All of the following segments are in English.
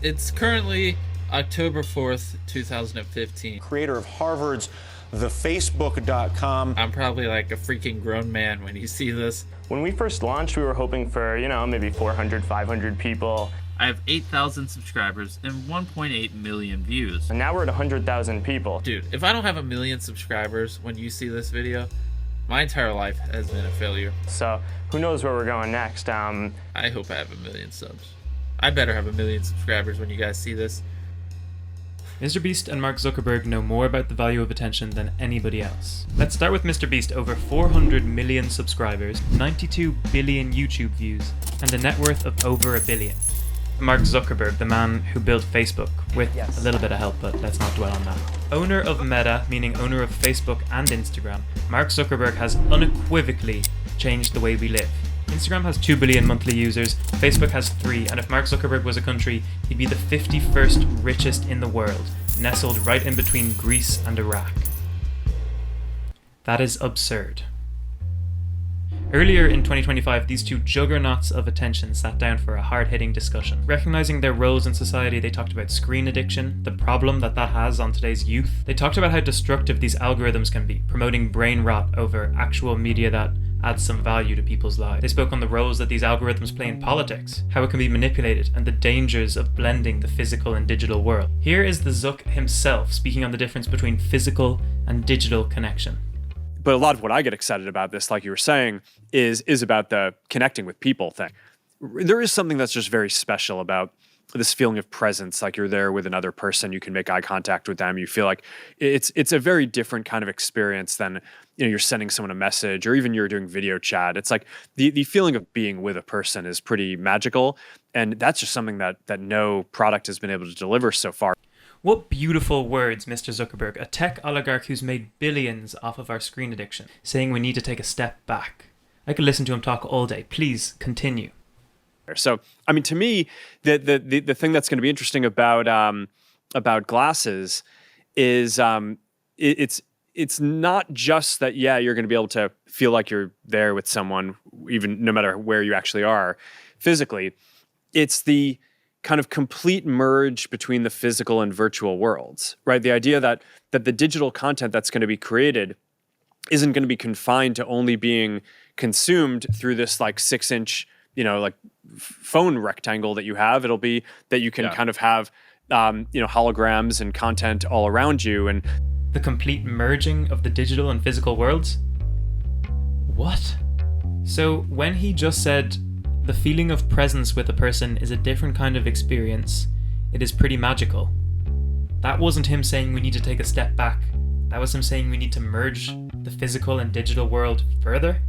It's currently October 4th, 2015. Creator of Harvard's thefacebook.com. I'm probably like a freaking grown man when you see this. When we first launched, we were hoping for, maybe 400, 500 people. I have 8,000 subscribers and 1.8 million views. And now we're at 100,000 people. Dude, if I don't have 1 million subscribers when you see this video, my entire life has been a failure. So who knows where we're going next. I hope I have 1 million subs. I better have 1 million subscribers when you guys see this. MrBeast and Mark Zuckerberg know more about the value of attention than anybody else. Let's start with MrBeast, over 400 million subscribers, 92 billion YouTube views, and a net worth of over $1 billion. Mark Zuckerberg, the man who built Facebook, with a little bit of help, but let's not dwell on that. Owner of Meta, meaning owner of Facebook and Instagram, Mark Zuckerberg has unequivocally changed the way we live. Instagram has 2 billion monthly users, Facebook has 3, and if Mark Zuckerberg was a country, he'd be the 51st richest in the world, nestled right in between Greece and Iraq. That is absurd. Earlier in 2025, these two juggernauts of attention sat down for a hard-hitting discussion. Recognizing their roles in society, they talked about screen addiction, the problem that has on today's youth. They talked about how destructive these algorithms can be, promoting brain rot over actual media that adds some value to people's lives. They spoke on the roles that these algorithms play in politics, how it can be manipulated, and the dangers of blending the physical and digital world. Here is the Zuck himself speaking on the difference between physical and digital connection. But a lot of what I get excited about this, like you were saying, is about the connecting with people thing. There is something that's just very special about this feeling of presence, like you're there with another person, you can make eye contact with them, you feel like it's a very different kind of experience than you're sending someone a message or even you're doing video chat. It's like the feeling of being with a person is pretty magical, and that's just something that no product has been able to deliver so far. What beautiful words, Mr. Zuckerberg, a tech oligarch who's made billions off of our screen addiction, saying we need to take a step back. I could listen to him talk all day. Please continue. So, I mean, to me, the thing that's going to be interesting about glasses is it's not just that, you're going to be able to feel like you're there with someone, even no matter where you actually are physically. It's the kind of complete merge between the physical and virtual worlds, right? The idea that the digital content that's going to be created isn't going to be confined to only being consumed through this like 6-inch, phone rectangle that you have. It'll be that you can kind of have, holograms and content all around you. And the complete merging of the digital and physical worlds? What? So when he just said the feeling of presence with a person is a different kind of experience, it is pretty magical. That wasn't him saying we need to take a step back. That was him saying we need to merge the physical and digital world further.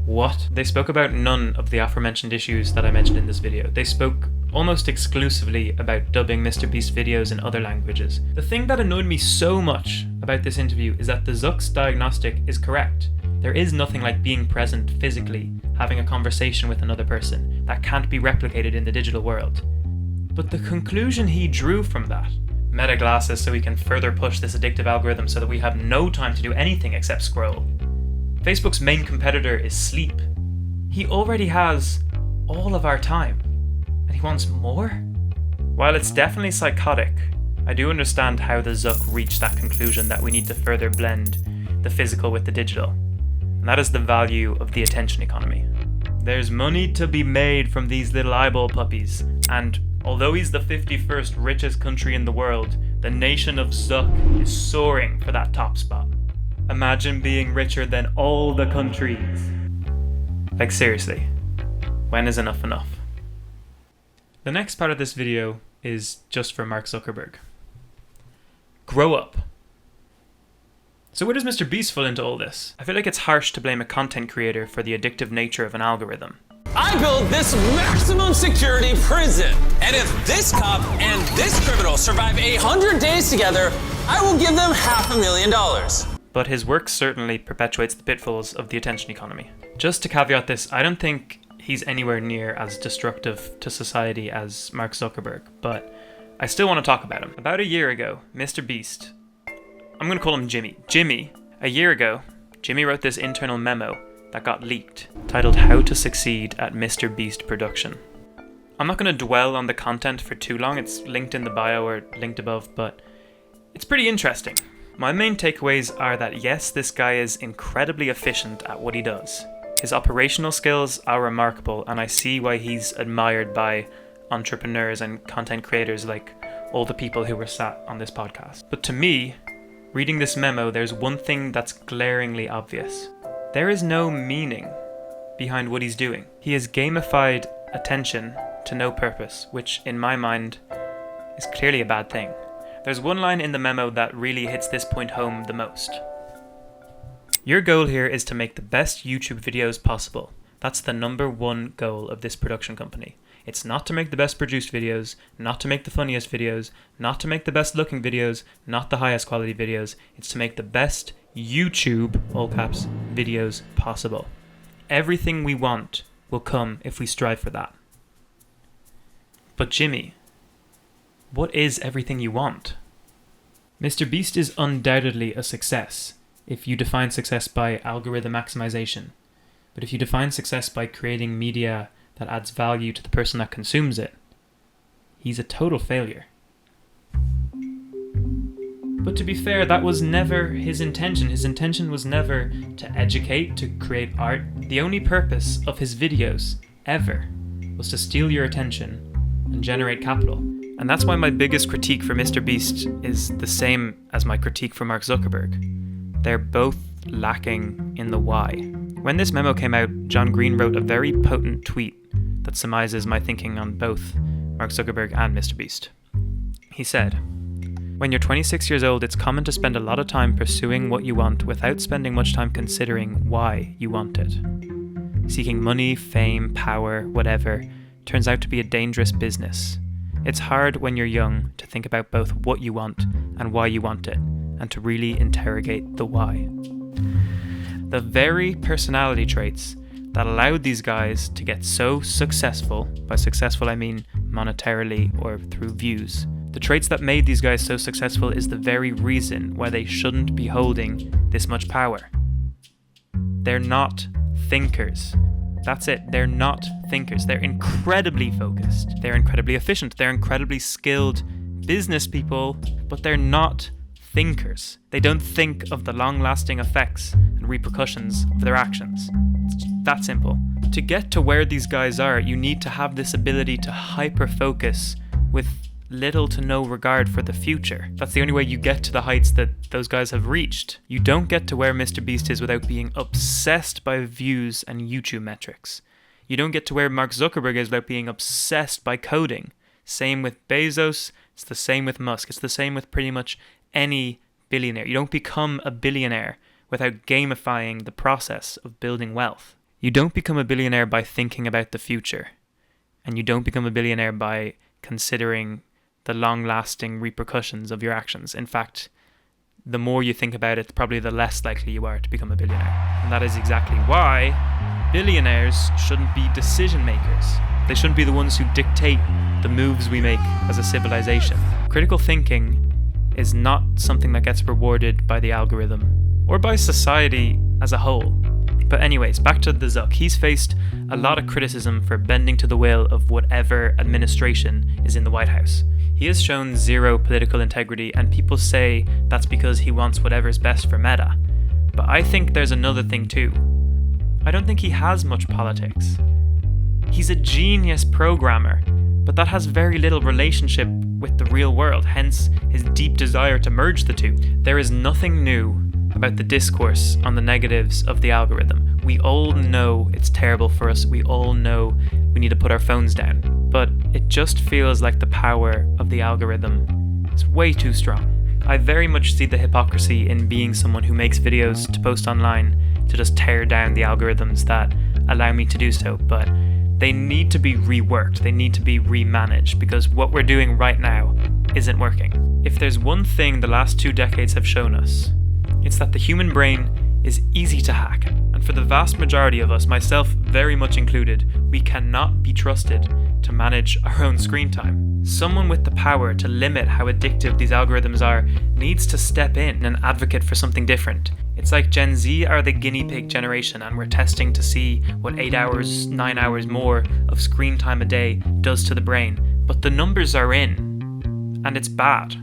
What? They spoke about none of the aforementioned issues that I mentioned in this video. They spoke almost exclusively about dubbing MrBeast videos in other languages. The thing that annoyed me so much about this interview is that the Zuck's diagnostic is correct. There is nothing like being present physically, having a conversation with another person, that can't be replicated in the digital world. But the conclusion he drew from that, meta glasses so we can further push this addictive algorithm so that we have no time to do anything except scroll. Facebook's main competitor is sleep. He already has all of our time, and he wants more? While it's definitely psychotic, I do understand how the Zuck reached that conclusion that we need to further blend the physical with the digital. And that is the value of the attention economy. There's money to be made from these little eyeball puppies, and although he's the 51st richest country in the world, the nation of Zuck is soaring for that top spot. Imagine being richer than all the countries. Like seriously, when is enough enough? The next part of this video is just for Mark Zuckerberg. Grow up. So where does MrBeast fall into all this? I feel like it's harsh to blame a content creator for the addictive nature of an algorithm. I built this maximum security prison, and if this cop and this criminal survive 100 days together, I will give them $500,000. But his work certainly perpetuates the pitfalls of the attention economy. Just to caveat this, I don't think he's anywhere near as destructive to society as Mark Zuckerberg, but I still want to talk about him. About a year ago, MrBeast, I'm going to call him Jimmy, a year ago, Jimmy wrote this internal memo that got leaked, titled How to Succeed at MrBeast Production. I'm not going to dwell on the content for too long. It's linked in the bio or linked above, but it's pretty interesting. My main takeaways are that yes, this guy is incredibly efficient at what he does. His operational skills are remarkable, and I see why he's admired by entrepreneurs and content creators like all the people who were sat on this podcast. But to me, reading this memo, there's one thing that's glaringly obvious. There is no meaning behind what he's doing. He has gamified attention to no purpose, which in my mind is clearly a bad thing. There's one line in the memo that really hits this point home the most. Your goal here is to make the best YouTube videos possible. That's the number one goal of this production company. It's not to make the best produced videos, not to make the funniest videos, not to make the best looking videos, not the highest quality videos. It's to make the best YouTube, all caps, videos possible. Everything we want will come if we strive for that. But Jimmy, what is everything you want? MrBeast is undoubtedly a success if you define success by algorithm maximization. But if you define success by creating media that adds value to the person that consumes it, he's a total failure. But to be fair, that was never his intention. His intention was never to educate, to create art. The only purpose of his videos, ever, was to steal your attention and generate capital. And that's why my biggest critique for MrBeast is the same as my critique for Mark Zuckerberg. They're both lacking in the why. When this memo came out, John Green wrote a very potent tweet that surmises my thinking on both Mark Zuckerberg and MrBeast. He said, "When you're 26 years old, it's common to spend a lot of time pursuing what you want without spending much time considering why you want it. Seeking money, fame, power, whatever, turns out to be a dangerous business. It's hard when you're young to think about both what you want and why you want it, and to really interrogate the why." The very personality traits that allowed these guys to get so successful, by successful I mean monetarily or through views, the traits that made these guys so successful is the very reason why they shouldn't be holding this much power. They're not thinkers. That's it. They're not thinkers. They're incredibly focused. They're incredibly efficient. They're incredibly skilled business people, but they're not thinkers. They don't think of the long-lasting effects and repercussions of their actions. It's that simple. To get to where these guys are, you need to have this ability to hyper-focus with little to no regard for the future. That's the only way you get to the heights that those guys have reached. You don't get to where MrBeast is without being obsessed by views and YouTube metrics. You don't get to where Mark Zuckerberg is without being obsessed by coding. Same with Bezos, it's the same with Musk, it's the same with pretty much any billionaire. You don't become a billionaire without gamifying the process of building wealth. You don't become a billionaire by thinking about the future. And you don't become a billionaire by considering the long-lasting repercussions of your actions. In fact, the more you think about it, probably the less likely you are to become a billionaire. And that is exactly why billionaires shouldn't be decision makers. They shouldn't be the ones who dictate the moves we make as a civilization. Critical thinking is not something that gets rewarded by the algorithm or by society as a whole. But anyways, back to the Zuck. He's faced a lot of criticism for bending to the will of whatever administration is in the White House. He has shown zero political integrity, and people say that's because he wants whatever's best for Meta. But I think there's another thing too. I don't think he has much politics. He's a genius programmer, but that has very little relationship with the real world, hence his deep desire to merge the two. There is nothing new about the discourse on the negatives of the algorithm. We all know it's terrible for us. We all know we need to put our phones down. But it just feels like the power of the algorithm is way too strong. I very much see the hypocrisy in being someone who makes videos to post online to just tear down the algorithms that allow me to do so, but they need to be reworked. They need to be remanaged, because what we're doing right now isn't working. If there's one thing the last 2 decades have shown us, it's that the human brain is easy to hack. And for the vast majority of us, myself very much included, we cannot be trusted to manage our own screen time. Someone with the power to limit how addictive these algorithms are needs to step in and advocate for something different. It's like Gen Z are the guinea pig generation, and we're testing to see what 8 hours, 9 hours more of screen time a day does to the brain. But the numbers are in, and it's bad.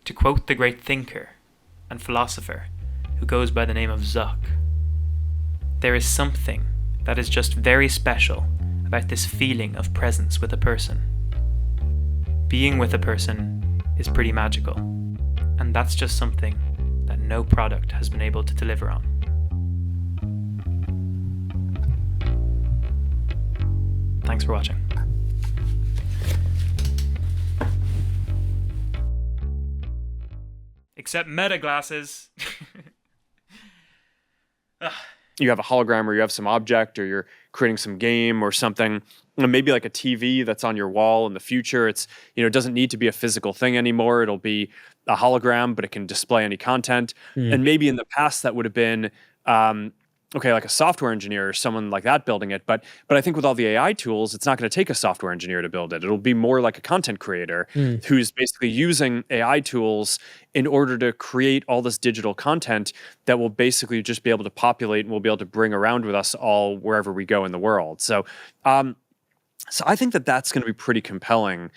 To quote the great thinker and philosopher who goes by the name of Zuck, there is something that is just very special about this feeling of presence with a person. Being with a person is pretty magical, and that's just something that no product has been able to deliver on. Thanks for watching. Except meta glasses. You have a hologram, or you have some object, or you're creating some game or something, and maybe like a TV that's on your wall in the future. It's, it doesn't need to be a physical thing anymore. It'll be a hologram, but it can display any content. And maybe in the past that would have been like a software engineer or someone like that building it. But I think with all the AI tools, it's not going to take a software engineer to build it. It'll be more like a content creator who's basically using AI tools in order to create all this digital content that will basically just be able to populate and we'll be able to bring around with us all wherever we go in the world. So I think that that's going to be pretty compelling